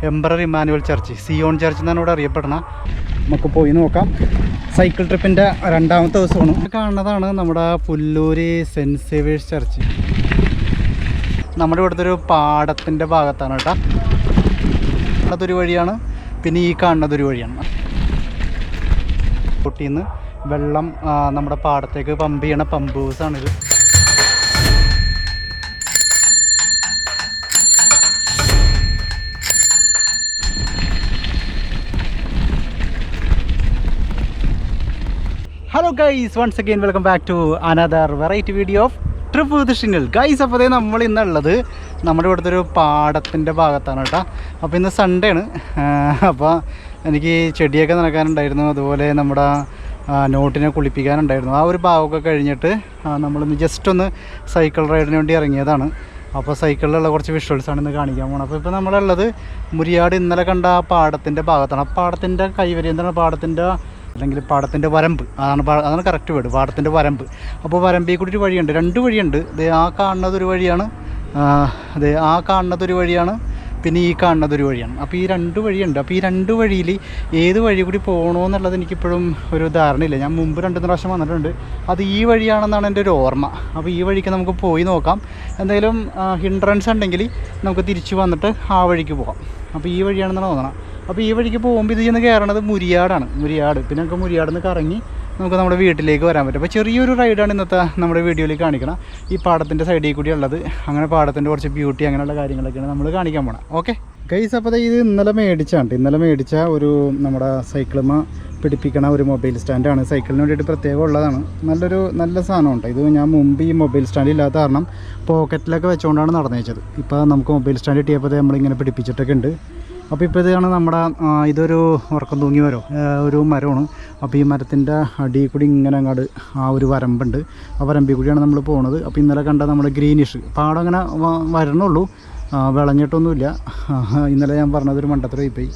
Emperor Emmanuel church, Zion church എന്നാണ് ഇവിടെ അറിയപ്പെടുന്നത്. നമുക്ക് പോയി നോക്കാം. സൈക്കിൾ ട്രിപ്പിൻ്റെ രണ്ടാമത്തെ ദിവസമാണ്. കാണുന്നതാണ് നമ്മുടെ പുല്ലൂര് സെൻറ്റ് സേവിയേഴ്സ് ചർച്ച്. നമ്മുടെ ഇവിടുത്തെ ഒരു പാടത്തിൻ്റെ ഭാഗത്താണ് കേട്ടോ. അതൊരു വഴിയാണ്, പിന്നെ ഈ കാണുന്നതൊരു വഴിയാണ്. തൊട്ടിന്ന് വെള്ളം നമ്മുടെ പാടത്തേക്ക് പമ്പ് ചെയ്യണ പമ്പ് ഹൗസാണിത്. Hello guys, once again welcome back to another variety video of trip with Shinil. Guys, അപ്പോൾ നമ്മൾ ഇന്നുള്ളത് നമ്മുടെ ഇവിടുത്തെ ഒരു പാടത്തിൻ്റെ ഭാഗത്താണ് കേട്ടോ. അപ്പോൾ ഇന്ന് സൺഡേ ആണ്. അപ്പോൾ എനിക്ക് ചെടിയൊക്കെ നനക്കാനുണ്ടായിരുന്നു, അതുപോലെ നമ്മുടെ നോട്ടിനെ കുളിപ്പിക്കാനുണ്ടായിരുന്നു. ആ ഒരു ഭാഗമൊക്കെ കഴിഞ്ഞിട്ട് നമ്മളിന്ന് ജസ്റ്റ് ഒന്ന് സൈക്കിൾ റൈഡിന് വേണ്ടി ഇറങ്ങിയതാണ്. അപ്പോൾ സൈക്കിളിലുള്ള കുറച്ച് വിഷ്വൽസാണ് ഇന്ന് കാണിക്കാൻ പോകുന്നത്. അപ്പോൾ ഇപ്പോൾ നമ്മളുള്ളത് മുരിയാട് ഇന്നലെ കണ്ട ആ പാടത്തിൻ്റെ ഭാഗത്താണ്. ആ പാടത്തിൻ്റെ കൈവരി എന്താണ്, പാടത്തിൻ്റെ അല്ലെങ്കിൽ പാടത്തിൻ്റെ വരമ്പ്, അതാണ് കറക്റ്റ് വേർഡ്, പാടത്തിൻ്റെ വരമ്പ്. അപ്പോൾ വരമ്പിൽ കൂടി ഒരു വഴിയുണ്ട്, രണ്ട് വഴിയുണ്ട്. ആ കാണുന്നതൊരു വഴിയാണ്, ആ കാണുന്നതൊരു വഴിയാണ്, പിന്നെ ഈ കാണുന്നതൊരു വഴിയാണ്. അപ്പോൾ ഈ രണ്ട് വഴിയുണ്ട്. അപ്പോൾ ഈ രണ്ട് വഴിയിൽ ഏത് വഴി കൂടി പോകണമെന്നുള്ളത് എനിക്കിപ്പോഴും ഒരു ധാരണയില്ല. ഞാൻ മുമ്പ് 2-3 പ്രാവശ്യം വന്നിട്ടുണ്ട്. അത് ഈ വഴിയാണെന്നാണ് എൻ്റെ ഒരു ഓർമ്മ. അപ്പോൾ ഈ വഴിക്ക് നമുക്ക് പോയി നോക്കാം. എന്തെങ്കിലും ഹിൻഡ്രൻസ് ഉണ്ടെങ്കിൽ നമുക്ക് തിരിച്ച് വന്നിട്ട് ആ വഴിക്ക് പോകാം. അപ്പോൾ ഈ വഴിയാണെന്നാണ് തോന്നണം. അപ്പോൾ ഈ വഴിക്ക് പോകുമ്പോൾ ഇത് ചെന്ന് കയറണത് മുരിയാടാണ്. പിന്നെ നമുക്ക് മുരിയാട് നിന്ന് കറങ്ങി നമുക്ക് നമ്മുടെ വീട്ടിലേക്ക് വരാൻ പറ്റും. അപ്പോൾ ചെറിയൊരു റൈഡാണ് ഇന്നത്തെ നമ്മുടെ വീഡിയോയിൽ കാണിക്കണം. ഈ പാടത്തിൻ്റെ സൈഡിൽ കൂടി ഉള്ളത്, അങ്ങനെ പാടത്തിൻ്റെ കുറച്ച് ബ്യൂട്ടി അങ്ങനെയുള്ള കാര്യങ്ങളൊക്കെയാണ് നമ്മൾ കാണിക്കാൻ പോകണം. ഓക്കെ ഗൈസ്, അപ്പോൾ ഇത് ഇന്നലെ മേടിച്ച ഒരു നമ്മുടെ സൈക്കിളുമ പിടിപ്പിക്കണ ഒരു മൊബൈൽ സ്റ്റാൻഡാണ്. സൈക്കിളിന് വേണ്ടിയിട്ട് പ്രത്യേകം ഉള്ളതാണ്. നല്ല സാധനമുണ്ട് ഇത്. ഞാൻ മുമ്പ് ഈ മൊബൈൽ സ്റ്റാൻഡ് ഇല്ലാത്ത കാരണം പോക്കറ്റിലൊക്കെ വെച്ചുകൊണ്ടാണ് നടന്നേച്ചത്. ഇപ്പോൾ നമുക്ക് മൊബൈൽ സ്റ്റാൻഡ് കിട്ടിയപ്പോൾ നമ്മളിങ്ങനെ പിടിപ്പിച്ചിട്ടൊക്കെ ഉണ്ട്. അപ്പോൾ ഇപ്പോൾ ഇതാണ് നമ്മുടെ ഇതൊരു ഉറക്കം തൂങ്ങി ഒരു മരമാണ്. അപ്പോൾ ഈ മരത്തിൻ്റെ അടിയിൽ കൂടി ഇങ്ങനെ അങ്ങോട്ട് ആ ഒരു വരമ്പുണ്ട്. ആ വരമ്പിൽ കൂടിയാണ് നമ്മൾ പോകുന്നത്. അപ്പോൾ ഇന്നലെ കണ്ട നമ്മുടെ ഗ്രീനിഷ് പാടം അങ്ങനെ വരണുള്ളൂ, വിളഞ്ഞിട്ടൊന്നുമില്ല. ഇന്നലെ ഞാൻ പറഞ്ഞതൊരു മണ്ടത്തരമായി പോയി.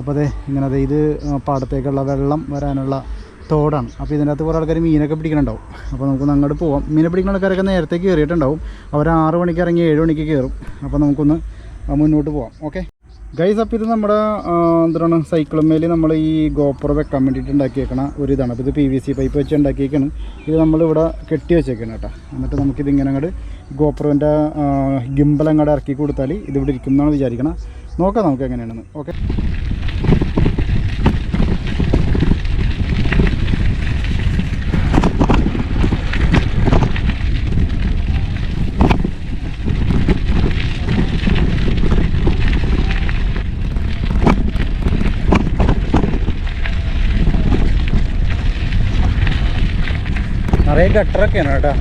അപ്പോൾ ഇങ്ങനെ ഇത് പാടത്തേക്കുള്ള വെള്ളം വരാനുള്ള തോടാണ്. അപ്പോൾ ഇതിൻ്റെ അകത്ത് കുറേ ആൾക്കാർ മീനൊക്കെ പിടിക്കുന്നുണ്ടാവും. അപ്പോൾ നമുക്കൊന്ന് അങ്ങോട്ട് പോവാം. മീനെ പിടിക്കുന്ന ആൾക്കാരൊക്കെ നേരത്തെ കയറിയിട്ടുണ്ടാവും. അവർ 6 മണിക്ക് ഇറങ്ങി 7 മണിക്ക് കയറും. അപ്പോൾ നമുക്കൊന്ന് മുന്നോട്ട് പോവാം. ഓക്കെ ഗൈസ്, അപ്പോൾ ഇത് നമ്മുടെ എന്താണ് സൈക്കിളുമേൽ നമ്മൾ ഈ ഗോപ്രോ വെക്കാൻ വേണ്ടിയിട്ട് ഉണ്ടാക്കിയേക്കണ ഒരു ഇതാണ്. അപ്പോൾ ഇത് PVC പൈപ്പ് വെച്ച് ഉണ്ടാക്കിയേക്കാണ്. ഇത് നമ്മളിവിടെ കെട്ടി വെച്ചേക്കണം കേട്ടോ. എന്നിട്ട് നമുക്കിതിങ്ങനെ അങ്ങോട്ട് ഗോപ്രോൻ്റെ ഗിംബൽ അങ്ങോട്ട് ഇറക്കി കൊടുത്താൽ ഇതിവിടെ ഇരിക്കും എന്നാണ് വിചാരിക്കണം. നോക്കാം നമുക്ക് എങ്ങനെയാണെന്ന്. ഓക്കെ നിറയെ ഗട്ടറൊക്കെയാണ് കേട്ടോ.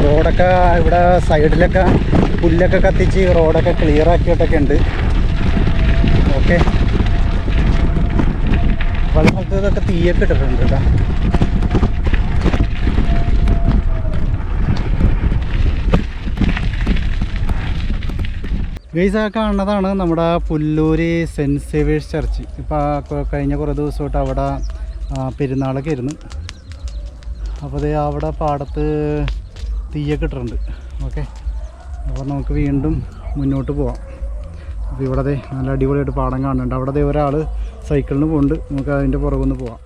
റോഡൊക്കെ ഇവിടെ സൈഡിലൊക്കെ പുല്ലൊക്കെ കത്തിച്ച് റോഡൊക്കെ ക്ലിയർ ആക്കിയിട്ടൊക്കെ ഉണ്ട്. ഓക്കെ, പല സ്ഥലത്ത് ഇതൊക്കെ തീയൊക്കെ ഇട്ടിട്ടുണ്ട് കേട്ടോ. ഗൈസ്, ആ കാണുന്നതാണ് നമ്മുടെ പുല്ലൂര് സെൻറ്റ് സേവിയേഴ്സ് ചർച്ച്. ഇപ്പോൾ കഴിഞ്ഞ കുറേ ദിവസമായിട്ട് അവിടെ പെരുന്നാളൊക്കെ ആയിരുന്നു. അപ്പോൾ അവിടെ പാടത്ത് തീയൊക്കെ ഇട്ടിട്ടുണ്ട്. ഓക്കെ, അപ്പോൾ നമുക്ക് വീണ്ടും മുന്നോട്ട് പോവാം. അപ്പോൾ ഇവിടെ നല്ല അടിപൊളിയായിട്ട് പാടം കാണുന്നുണ്ട്. അവിടെ ഒരാൾ സൈക്കിളിന് പോകുന്നുണ്ട്. നമുക്ക് അതിൻ്റെ പുറകൊന്ന് പോവാം.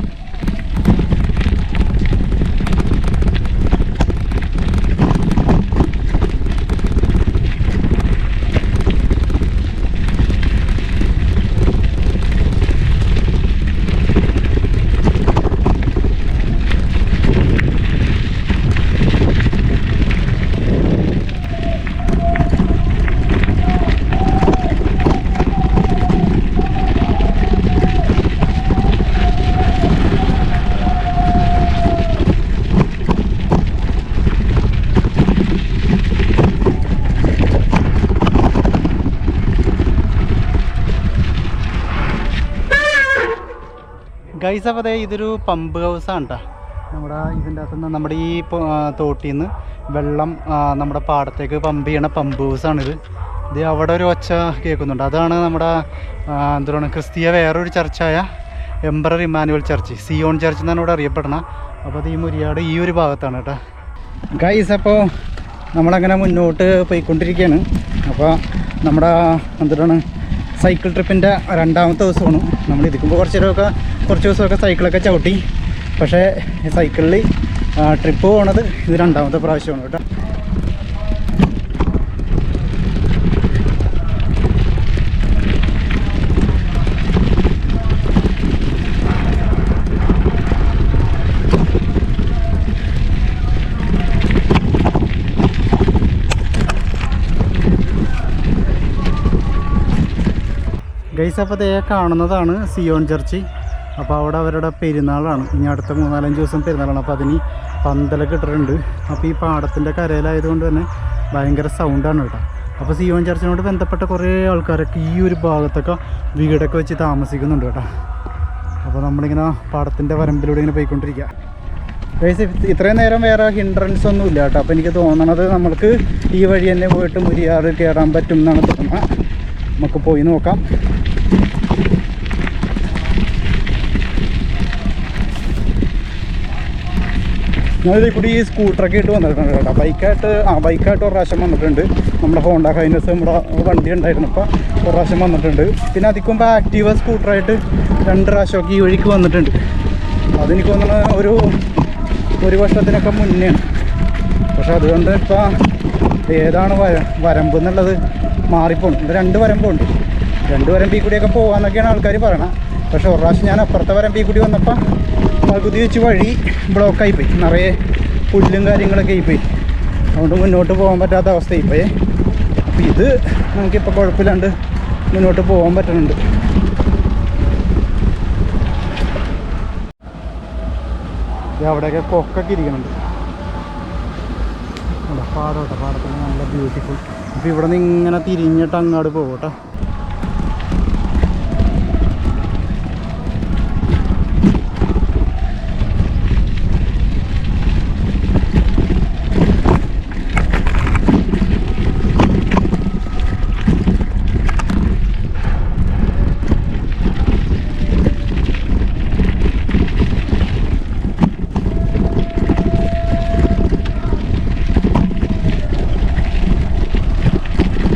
ഗൈസ്, അപ്പോൾ ഇതൊരു പമ്പ് ഹൗസാണ് കേട്ടോ. നമ്മുടെ ഇതിൻ്റെ അകത്തുനിന്ന് നമ്മുടെ ഈ തോട്ടിൽ നിന്ന് വെള്ളം നമ്മുടെ പാടത്തേക്ക് പമ്പ് ചെയ്യണ പമ്പ് ഹൗസാണിത്. അവിടെ ഒരു ഒച്ച കേൾക്കുന്നുണ്ട്. അതാണ് നമ്മുടെ എന്താണ് ക്രിസ്തീയ വേറൊരു ചർച്ചായ emperor Emmanuel church, Zion church എന്നാണ് ഇവിടെ അറിയപ്പെടുന്നത്. അപ്പോൾ അത് ഈ മുരിയാട് ഈ ഒരു ഭാഗത്താണ് കേട്ടോ. ഗൈസ്, അപ്പോൾ നമ്മളങ്ങനെ മുന്നോട്ട് പോയിക്കൊണ്ടിരിക്കുകയാണ്. അപ്പോൾ നമ്മുടെ എന്താണ് സൈക്കിൾ ട്രിപ്പിൻ്റെ രണ്ടാമത്തെ ദിവസമാണ്. നമ്മൾ ഇരിക്കുമ്പോൾ കുറച്ച് ദിവസമൊക്കെ സൈക്കിളൊക്കെ ചവിട്ടി. പക്ഷേ സൈക്കിളിൽ ട്രിപ്പ് പോകണത് ഇത് രണ്ടാമത്തെ പ്രാവശ്യമാണ് കേട്ടോ. ഗൈസ്, അപ്പോൾ ദേ കാണുന്നതാണ് സിയോൺ ചർച്ച്. അപ്പോൾ അവിടെ അവരുടെ പെരുന്നാളാണ്. ഇനി അടുത്ത 3-4 ദിവസം പെരുന്നാളാണ്. അപ്പോൾ അതിന് പന്തലൊക്കെ ഇട്ടിട്ടുണ്ട്. അപ്പോൾ ഈ പാടത്തിൻ്റെ കരയിലായതുകൊണ്ട് തന്നെ ഭയങ്കര സൗണ്ടാണ് കേട്ടോ. അപ്പോൾ സിയോൺ ചർച്ചിനോട് ബന്ധപ്പെട്ട കുറേ ആൾക്കാരൊക്കെ ഈ ഒരു ഭാഗത്തൊക്കെ വീടൊക്കെ വെച്ച് താമസിക്കുന്നുണ്ട് കേട്ടോ. അപ്പോൾ നമ്മളിങ്ങനെ പാടത്തിൻ്റെ വരമ്പിലൂടെ ഇങ്ങനെ പോയിക്കൊണ്ടിരിക്കുക. ഗൈസ്, ഇത്രയും നേരം വേറെ ഹിൻഡ്രൻസ് ഒന്നും ഇല്ല കേട്ടോ. അപ്പോൾ എനിക്ക് തോന്നണത് നമ്മൾക്ക് ഈ വഴി തന്നെ പോയിട്ട് മുരിയാട് കയറാൻ പറ്റും എന്നാണ് തോന്നുന്നത്. നമുക്ക് പോയി നോക്കാം. ഞാനിതിൽ കൂടി ഈ സ്കൂട്ടറൊക്കെ ഇട്ട് വന്നിട്ടുണ്ട് കേട്ടോ. ബൈക്കായിട്ട് ഒരു പ്രാവശ്യം വന്നിട്ടുണ്ട്. നമ്മുടെ ഹോണ്ട ഹൈനസ് നമ്മുടെ വണ്ടി ഉണ്ടായിരുന്നു. ഇപ്പോൾ ഒരു പ്രാവശ്യം വന്നിട്ടുണ്ട്. പിന്നെ അതിക്കുമ്പോൾ ആക്റ്റീവ സ്കൂട്ടറായിട്ട് 2 പ്രാവശ്യമൊക്കെ ഈ വഴിക്ക് വന്നിട്ടുണ്ട്. അതെനിക്ക് തോന്നുന്നത് ഒരു വർഷത്തിനൊക്കെ മുന്നെയാണ്. പക്ഷെ അതുകൊണ്ട് ഇപ്പോൾ ഏതാണ് വരമ്പ് എന്നുള്ളത് മാറിപ്പോണ്. ഇത് 2 വരമ്പുണ്ട്. 2 വരമ്പിൽ കൂടിയൊക്കെ പോകാമെന്നൊക്കെയാണ് ആൾക്കാർ പറയണത്. പക്ഷെ ഒരു പ്രാവശ്യം ഞാൻ അപ്പുറത്തെ വരമ്പിൽ കൂടി വന്നപ്പോൾ പകുതി വെച്ച് വഴി ബ്ലോക്കായിപ്പോയി. നിറയെ പുല്ലും കാര്യങ്ങളൊക്കെ ആയിപ്പോയി. അതുകൊണ്ട് മുന്നോട്ട് പോകാൻ പറ്റാത്ത അവസ്ഥയായിപ്പോയി. അപ്പോൾ ഇത് നമുക്കിപ്പോൾ കുഴപ്പമില്ലാണ്ട് മുന്നോട്ട് പോകാൻ പറ്റുന്നുണ്ട്. അവിടെയൊക്കെ കൊക്കൊക്കെ ഇരിക്കുന്നുണ്ട്. പാടത്തിന് നല്ല ബ്യൂട്ടിഫുൾ. അപ്പോൾ ഇവിടെ നിന്ന് ഇങ്ങനെ തിരിഞ്ഞിട്ട് അങ്ങോട്ട് പോകട്ടെ.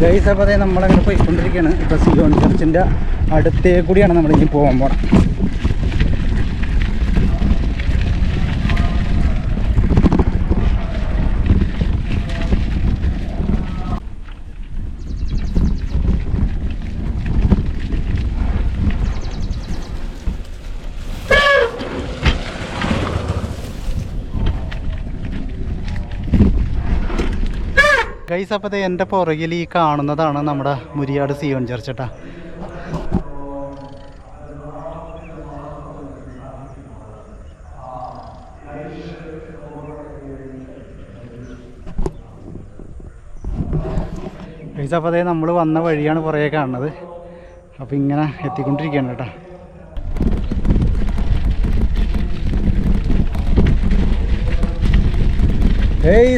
ഗൈസ്, അപ്പോൾ അതേ നമ്മളങ്ങനെ പോയിക്കൊണ്ടിരിക്കുകയാണ്. ഇപ്പോൾ സിയോൺ ചർച്ചിൻ്റെ അടുത്തേ കൂടിയാണ് നമ്മളിനി പോകാൻ പോകണം. ഗൈസ്, അപ്പോൾ എൻ്റെ പുറകിൽ ഈ കാണുന്നതാണ് നമ്മുടെ മുരിയാട് സിയോൺ ചർച്ച് കേട്ടോ. ഗൈസ്, അപ്പോൾ നമ്മൾ വന്ന വഴിയാണ് പുറകെ കാണുന്നത്. അപ്പോൾ ഇങ്ങനെ എത്തിക്കൊണ്ടിരിക്കുകയാണ് കേട്ടോ.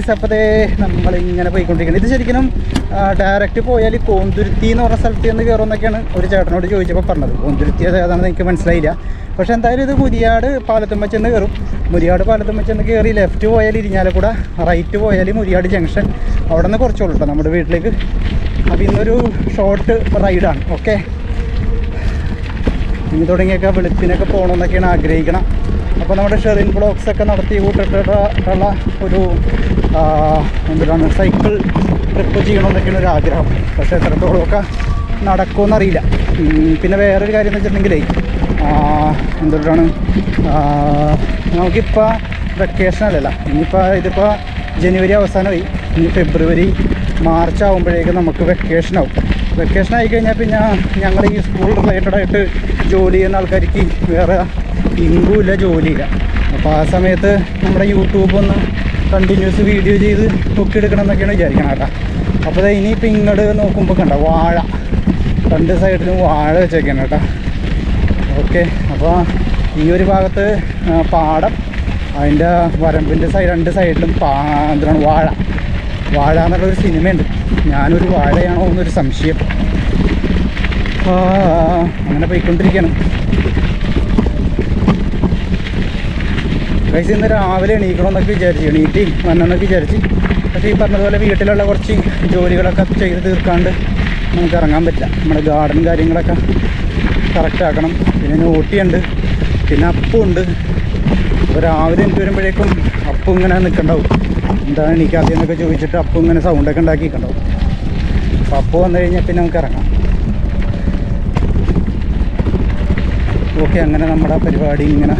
സപ്പതേ നമ്മളിങ്ങനെ പോയിക്കൊണ്ടിരിക്കുന്നത്. ഇത് ശരിക്കും ഡയറക്റ്റ് പോയാൽ കോന്തുരുത്തി എന്ന് പറഞ്ഞ സ്ഥലത്ത് നിന്ന് കയറുമെന്നൊക്കെയാണ് ഒരു ചേട്ടനോട് ചോദിച്ചപ്പോൾ പറഞ്ഞത്. കോന്തുരുത്തി ഏതാണെന്ന് എനിക്ക് മനസ്സിലായില്ല. പക്ഷേ എന്തായാലും ഇത് മുരിയാട് പാലത്തുമ്മ ചെന്ന് കയറും. മുരിയാട് പാലത്തുമ്മ ചെന്ന് കയറി ലെഫ്റ്റ് പോയാൽ ഇരിഞ്ഞാലക്കുട, റൈറ്റ് പോയാൽ മുരിയാട് ജംഗ്ഷൻ. അവിടെ നിന്ന് കുറച്ചുള്ളൂ കേട്ടോ നമ്മുടെ വീട്ടിലേക്ക്. അപ്പോൾ ഇന്നൊരു ഷോർട്ട് റൈഡാണ്. ഓക്കെ, ഇനി തുടങ്ങിയൊക്കെ വെളുപ്പിനൊക്കെ പോകണമെന്നൊക്കെയാണ് ആഗ്രഹിക്കണം. അപ്പോൾ നമ്മുടെ ഷെറിൻ ബ്ലോഗ്സൊക്കെ നടത്തി കൂട്ടിട്ടുള്ള ഒരു എന്താണ് സൈക്കിൾ ട്രിപ്പ് ചെയ്യണമെന്നൊക്കെയാണ് ഒരു ആഗ്രഹം. പക്ഷേ എത്രത്തോളമൊക്കെ നടക്കുമെന്നറിയില്ല. പിന്നെ വേറൊരു കാര്യം എന്ന് വെച്ചിട്ടുണ്ടെങ്കിലേ എന്തുകൊണ്ടാണ് നമുക്കിപ്പോൾ വെക്കേഷനല്ലല്ല. ഇതിപ്പോൾ ജനുവരി അവസാനമായി. ഇനി ഫെബ്രുവരി മാർച്ച് ആകുമ്പോഴേക്കും നമുക്ക് വെക്കേഷനാവും. വെക്കേഷൻ ആയിക്കഴിഞ്ഞാൽ പിന്നെ ഞങ്ങൾ ഈ സ്കൂൾ റിലേറ്റഡായിട്ട് ജോലി ചെയ്യുന്ന ആൾക്കാർക്ക് വേറെ ഇൻകുമില്ല, ജോലിയില്ല. അപ്പോൾ ആ സമയത്ത് നമ്മുടെ യൂട്യൂബ് ഒന്ന് കണ്ടിന്യൂസ് വീഡിയോ ചെയ്ത് പൊക്കിയെടുക്കണം എന്നൊക്കെയാണ് വിചാരിക്കണം കേട്ടോ. അപ്പോൾ ഇനിയിപ്പോൾ ഇങ്ങോട്ട് നോക്കുമ്പോൾ കണ്ട വാഴ, 2 സൈഡിലും വാഴ വെച്ചേക്കാണ് കേട്ടോ. ഓക്കെ, അപ്പോൾ ഈ ഒരു ഭാഗത്ത് പാടം, അതിൻ്റെ വരമ്പിൻ്റെ 2 സൈഡിലും എന്താണ് വാഴ എന്നുള്ളൊരു സിനിമയുണ്ട്. ഞാനൊരു വാഴയാണോ എന്നൊരു സംശയം. അങ്ങനെ പോയിക്കൊണ്ടിരിക്കണം. ഗൈസ്, ഇന്ന് രാവിലെ എണീക്കണമെന്നൊക്കെ എണീറ്റ് വന്നെന്നൊക്കെ വിചാരിച്ച്. പക്ഷേ ഈ പറഞ്ഞതുപോലെ വീട്ടിലുള്ള കുറച്ച് ജോലികളൊക്കെ ചെയ്ത് തീർക്കാണ്ട് നമുക്ക് ഇറങ്ങാൻ പറ്റില്ല. നമ്മുടെ ഗാർഡൻ കാര്യങ്ങളൊക്കെ കറക്റ്റ് ആക്കണം. പിന്നെ നോട്ടിയുണ്ട്, പിന്നെ അപ്പുണ്ട്. അപ്പോൾ രാവിലെ എനിക്ക് വരുമ്പോഴേക്കും അപ്പം ഇങ്ങനെ നിൽക്കണ്ടാവും, എന്താണ് എണീക്കാത്തതെന്നൊക്കെ ചോദിച്ചിട്ട് അപ്പം ഇങ്ങനെ സൗണ്ടൊക്കെ ഉണ്ടാക്കിയിട്ടുണ്ടാവും. അപ്പോൾ അപ്പോൾ വന്നു കഴിഞ്ഞാൽ പിന്നെ നമുക്ക് ഇറങ്ങാം. ഓക്കെ, അങ്ങനെ നമ്മുടെ പരിപാടി ഇങ്ങനെ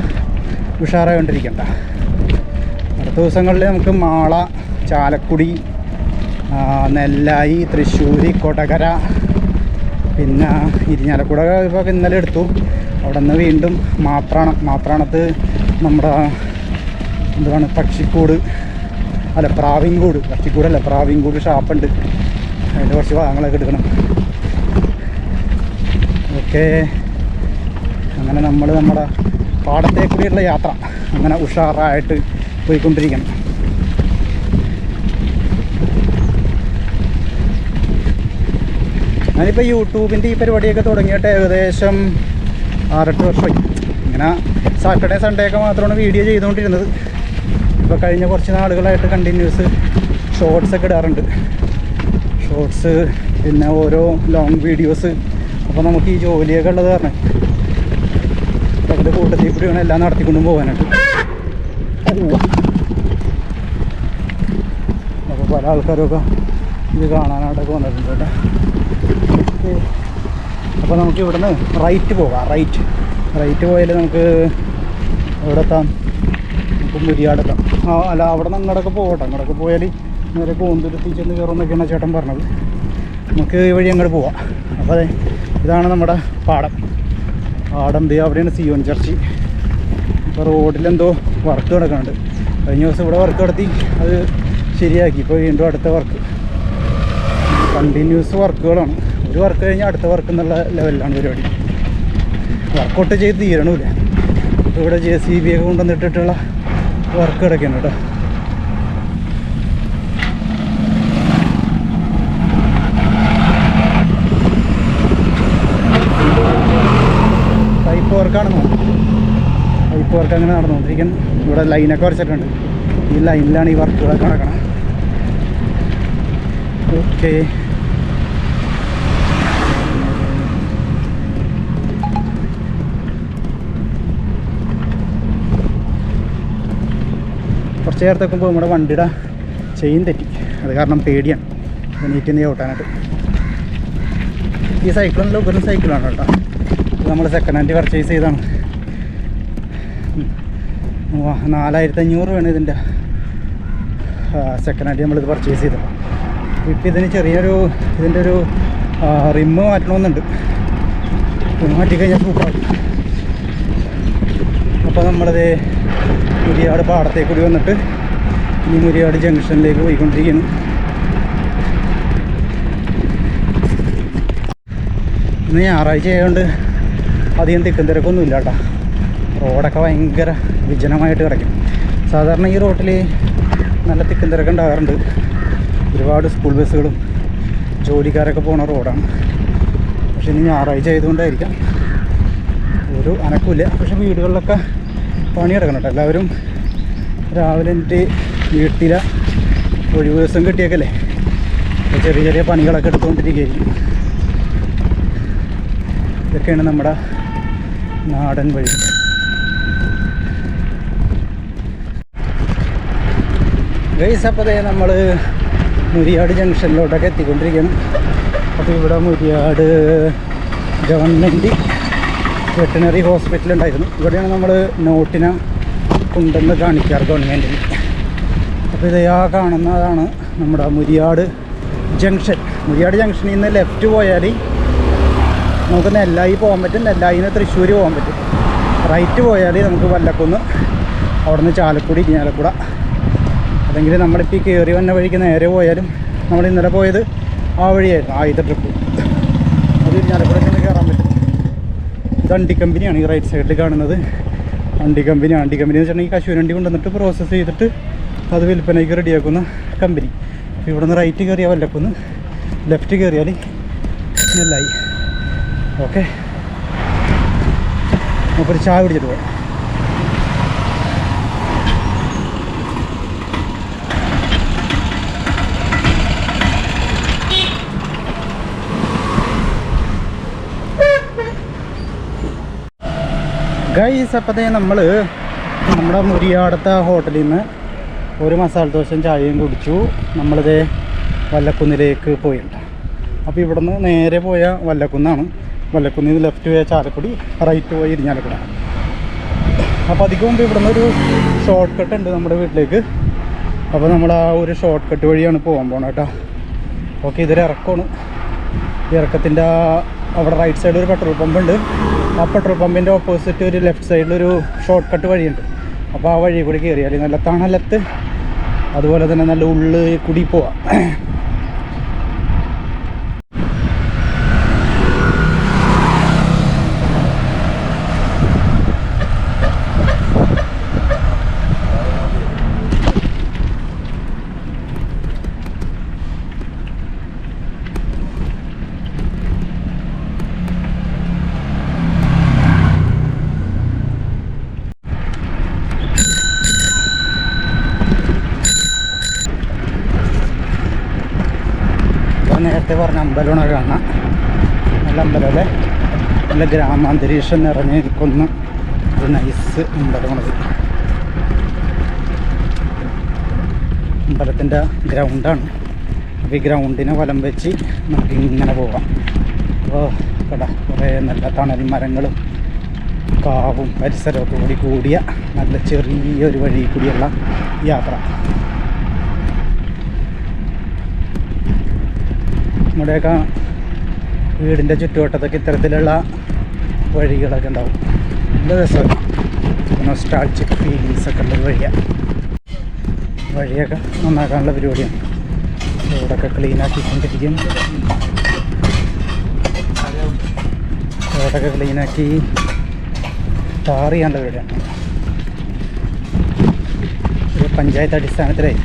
ഉഷാറായിക്കൊണ്ടിരിക്കണ്ട. അടുത്ത ദിവസങ്ങളിൽ നമുക്ക് മാള, ചാലക്കുടി, നെല്ലായി, തൃശ്ശൂർ, കൊടകര, പിന്നെ ഇരിഞ്ഞാലക്കുട ഇപ്പോൾ ഇന്നലെ എടുത്തു. അവിടെ നിന്ന് വീണ്ടും മാപ്രാണത്ത് നമ്മുടെ എന്താണ് പക്ഷിക്കൂട് അല്ല പ്രാവിൻകൂട്, പക്ഷിക്കൂടല്ല പ്രാവിൻകൂട് ഷാപ്പുണ്ട്. അതിൻ്റെ കുറച്ച് ഭാഗങ്ങളൊക്കെ എടുക്കണം. ഓക്കെ, അങ്ങനെ നമ്മൾ നമ്മുടെ പാടത്തെ കൂടിയുള്ള യാത്ര അങ്ങനെ ഉഷാറായിട്ട് പോയിക്കൊണ്ടിരിക്കണം. ഞാനിപ്പോൾ യൂട്യൂബിൻ്റെ ഈ പരിപാടിയൊക്കെ തുടങ്ങിയിട്ട് ഏകദേശം 6-8 വർഷമായി. ഇങ്ങനെ സാറ്റർഡേ സൺഡേ ഒക്കെ മാത്രമാണ് വീഡിയോ ചെയ്തുകൊണ്ടിരുന്നത്. ഇപ്പോൾ കഴിഞ്ഞ കുറച്ച് നാളുകളായിട്ട് കണ്ടിന്യൂസ് ഷോർട്സൊക്കെ ഇടാറുണ്ട്. ഷോർട്സ്, പിന്നെ ഓരോ ലോങ് വീഡിയോസ്. അപ്പോൾ നമുക്ക് ഈ ജോലിയൊക്കെ ഉള്ളത് കാരണം അതിൻ്റെ കൂട്ടത്തിൽ കൂടി വേണം എല്ലാം നടത്തിക്കൊണ്ടും പോകാനായിട്ട്. അപ്പോൾ പല ആൾക്കാരൊക്കെ ഇത് കാണാനായിട്ടൊക്കെ വന്നിട്ടുണ്ട് കേട്ടോ. അപ്പോൾ നമുക്ക് ഇവിടുന്ന് റൈറ്റ് പോകാം. റൈറ്റ് പോയാൽ നമുക്ക് എവിടെ എത്താം? നമുക്ക് മുരിയാടെത്താം. അല്ല, അവിടെ നിന്ന് അങ്ങോട്ടൊക്കെ പോകട്ടെ. അങ്ങോട്ടൊക്കെ പോയാൽ നേരെ കോന്തുരുത്തി ചെന്ന് കയറുമെന്നൊക്കെയാണ് ചേട്ടൻ പറഞ്ഞത്. നമുക്ക് ഈ വഴി അങ്ങോട്ട് പോവാം. അപ്പോൾ അതെ, ഇതാണ് നമ്മുടെ പാടം. അവിടെയാണ് സിയോൻ ചർച്ച്. ഇപ്പോൾ റോഡിലെന്തോ വർക്ക് നടക്കുന്നുണ്ട്. കഴിഞ്ഞ ദിവസം ഇവിടെ വർക്ക് നടത്തി, അത് ശരിയാക്കി. ഇപ്പോൾ വീണ്ടും അടുത്ത വർക്ക്, കണ്ടിന്യൂസ് വർക്കുകളാണ്. ഒരു വർക്ക് കഴിഞ്ഞാൽ അടുത്ത വർക്ക് എന്നുള്ള ലെവലിലാണ് പരിപാടി. വർക്കൗട്ട് ചെയ്ത് തീരണമില്ല. ഇവിടെ JCB ഒക്കെ കൊണ്ടുവന്നിട്ടിട്ടുള്ള വർക്ക് കിടക്കുകയാണ് കേട്ടോ. പൈപ്പ് വർക്ക് അങ്ങനെ നടന്നുകൊണ്ടിരിക്കുന്നു. ഇവിടെ ലൈനൊക്കെ വരച്ചിട്ടുണ്ട്. ഈ ലൈനിലാണ് ഈ വർക്കുകളൊക്കെ നടക്കണം. ഓക്കെ, കുറച്ച് നേരത്തേക്ക് പോകുമ്പോൾ നമ്മുടെ വണ്ടിയുടെ ചെയിൻ തെറ്റി. അത് കാരണം പേടിയാണ് നീറ്റ് നീ ഓട്ടാനായിട്ട്. ഈ സൈക്കിളെല്ലാം ഉപരി സൈക്കിളാണ് കേട്ടോ. ഇത് നമ്മൾ സെക്കൻഡ് ഹാൻഡ് പർച്ചേസ് ചെയ്താണ്. 4500 വേണം ഇതിൻ്റെ സെക്കൻഡ് ഹാൻഡ് നമ്മളിത് പർച്ചേസ് ചെയ്തത്. ഇപ്പോൾ ഇതിന് ഇതിൻ്റെ ഒരു റിമ്മ് മാറ്റണമെന്നുണ്ട്. മാറ്റിക്കഴിഞ്ഞാൽ സൂപ്പറാകും. അപ്പോൾ നമ്മളത് മുരിയാട് പാടത്തേക്ക് കൂടി വന്നിട്ട് ഇനി മുരിയാട് ജംഗ്ഷനിലേക്ക് പോയിക്കൊണ്ടിരിക്കുന്നു. ഇന്ന് ഞായറാഴ്ച ആയതുകൊണ്ട് അധികം തിക്കും തിരക്കൊന്നും ഇല്ല കേട്ടോ. റോഡൊക്കെ ഭയങ്കര വിജനമായിട്ട് കിടക്കും. സാധാരണ ഈ റോട്ടിൽ നല്ല തിക്കും തിരക്ക് ഉണ്ടാകാറുണ്ട്. ഒരുപാട് സ്കൂൾ ബസ്സുകളും ജോലിക്കാരൊക്കെ പോണ റോഡാണ്. പക്ഷെ ഇന്ന് ഞായറാഴ്ച ആയതുകൊണ്ടായിരിക്കാം ഒരു അനക്കില്ല. പക്ഷെ വീടുകളിലൊക്കെ പണി കിടക്കണം കേട്ടോ. എല്ലാവരും രാവിലെ എന്നിട്ട് വീട്ടിലെ ഒഴിവ് ദിവസം കിട്ടിയേക്കല്ലേ ചെറിയ ചെറിയ പണികളൊക്കെ എടുത്തുകൊണ്ടിരിക്കുകയായിരിക്കും. ഇതൊക്കെയാണ് നമ്മുടെ നാടൻ വഴി. ഗൈസ്, അപ്പോൾ നമ്മൾ മുരിയാട് ജംഗ്ഷനിലോട്ടൊക്കെ എത്തിക്കൊണ്ടിരിക്കുകയാണ്. അപ്പോൾ ഇവിടെ മുരിയാട് ഗവൺമെൻറ് വെറ്റിനറി ഹോസ്പിറ്റൽ ഉണ്ടായിരുന്നു. ഇവിടെയാണ് നമ്മൾ നോട്ടിനെ കൊണ്ടുവന്ന് കാണിക്കാറ് ഗവൺമെൻറ്റിന്. അപ്പോൾ ഇത് കാണുന്നതാണ് നമ്മുടെ മുരിയാട് ജംഗ്ഷൻ. മുരിയാട് ജംഗ്ഷനിൽ നിന്ന് ലെഫ്റ്റ് പോയാൽ നമുക്ക് നെല്ലായി പോകാൻ പറ്റും. നെല്ലായിൽ നിന്ന് തൃശ്ശൂർ പോകാൻ പറ്റും. റൈറ്റ് പോയാൽ നമുക്ക് വല്ലക്കുന്ന്, അവിടെ നിന്ന് ചാലക്കുടി, ഇരിഞ്ഞാലക്കുട. അല്ലെങ്കിൽ നമ്മളിപ്പോൾ ഈ കയറി വന്ന വഴിക്ക് നേരെ പോയാലും, നമ്മൾ ഇന്നലെ പോയത് ആ വഴിയായിരുന്നു, ആദ്യത്തെ ട്രിപ്പ്. അത് ഇരിഞ്ഞാലക്കുട ചെന്ന് കയറാൻ പറ്റും. ഇത് അണ്ടി കമ്പനിയാണ് ഈ റൈറ്റ് സൈഡിൽ കാണുന്നത്. അണ്ടി കമ്പനി എന്ന് വെച്ചിട്ടുണ്ടെങ്കിൽ കശുവണ്ടി കൊണ്ടുവന്നിട്ട് പ്രോസസ്സ് ചെയ്തിട്ട് അത് വിൽപ്പനയ്ക്ക് റെഡിയാക്കുന്ന കമ്പനി. അപ്പോൾ ഇവിടെ നിന്ന് റൈറ്റ് കയറിയാൽ വല്ലക്കുന്ന്, ലെഫ്റ്റ് കയറിയാൽ നെല്ലായി. ഓക്കെ, അപ്പോൾ ഒരു ചായ കുടിച്ചിട്ട് പോകാം. ഗൈസ് അപ്പോൾ നമ്മൾ നമ്മുടെ മുരിയാടത്തെ ഹോട്ടലിൽ നിന്ന് ഒരു മസാല ദോശയും ചായയും കുടിച്ചു. നമ്മളിത് വല്ലക്കുന്നിലേക്ക് പോയിട്ടുണ്ട്. അപ്പോൾ ഇവിടെ നിന്ന് നേരെ പോയ വല്ലക്കുന്നാണ്. വല്ലക്കുന്നിൽ നിന്ന് ലെഫ്റ്റ് പോയ ചാലക്കുടി, റൈറ്റ് പോയി ഇരിഞ്ഞാലക്കുട. അപ്പോൾ അധികം മുമ്പ് ഇവിടെ നിന്നൊരു ഷോർട്ട് കട്ട് ഉണ്ട് നമ്മുടെ വീട്ടിലേക്ക്. അപ്പോൾ നമ്മൾ ആ ഒരു ഷോർട്ട് കട്ട് വഴിയാണ് പോകാൻ പോകണം കേട്ടോ. ഓക്കെ, ഇതൊരു ഇറക്കമാണ്. ഇറക്കത്തിൻ്റെ അവിടെ റൈറ്റ് സൈഡിൽ ഒരു പെട്രോൾ പമ്പ് ഉണ്ട്. ആ പെട്രോൾ പമ്പിൻ്റെ ഓപ്പോസിറ്റ് ഒരു ലെഫ്റ്റ് സൈഡിലൊരു ഷോർട്ട് കട്ട് വഴിയുണ്ട്. അപ്പോൾ ആ വഴി കൂടി കയറിയാൽ നല്ല തണലത്ത്, അതുപോലെ തന്നെ നല്ല ഉള്ളിൽ കൂടി പോവാം. നേരത്തെ പറഞ്ഞ അമ്പലമാണ് കാണാം. നല്ല അമ്പലമല്ലേ, നല്ല ഗ്രാമാന്തരീക്ഷം നിറഞ്ഞ് നിൽക്കുന്ന ഒരു നൈസ് അമ്പലമാണത്. അമ്പലത്തിൻ്റെ ഗ്രൗണ്ടാണ്. അപ്പോൾ ഈ ഗ്രൗണ്ടിനെ വലം വെച്ച് നമുക്ക് ഇങ്ങനെ പോകാം. അപ്പോൾ ഇവിടെ കുറേ നല്ല തണൽ മരങ്ങളും കാവും പരിസരമൊക്കെ കൂടിയ നല്ല ചെറിയൊരു വഴി കൂടിയുള്ള യാത്ര. നമ്മുടെയൊക്കെ വീടിൻ്റെ ചുറ്റുവട്ടത്തൊക്കെ ഇത്തരത്തിലുള്ള വഴികളൊക്കെ ഉണ്ടാവും. നല്ല രസമാണ്, നൊസ്റ്റാൾജിക് ഫീലിങ്സൊക്കെ ഉള്ള വഴിയൊക്കെ നന്നാക്കാനുള്ള പരിപാടിയാണ്. റോഡൊക്കെ ക്ലീനാക്കിക്കൊണ്ടിരിക്കും. റോഡൊക്കെ ക്ലീനാക്കി ടാർ ചെയ്യാനുള്ള പരിപാടിയാണ്. ഒരു പഞ്ചായത്ത് അടിസ്ഥാനത്തിലായി.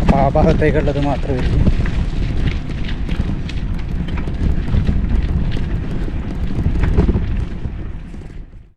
അപ്പോൾ ആ ഭാഗത്തേക്കുള്ളത് മാത്രമേ ഉള്ളൂ.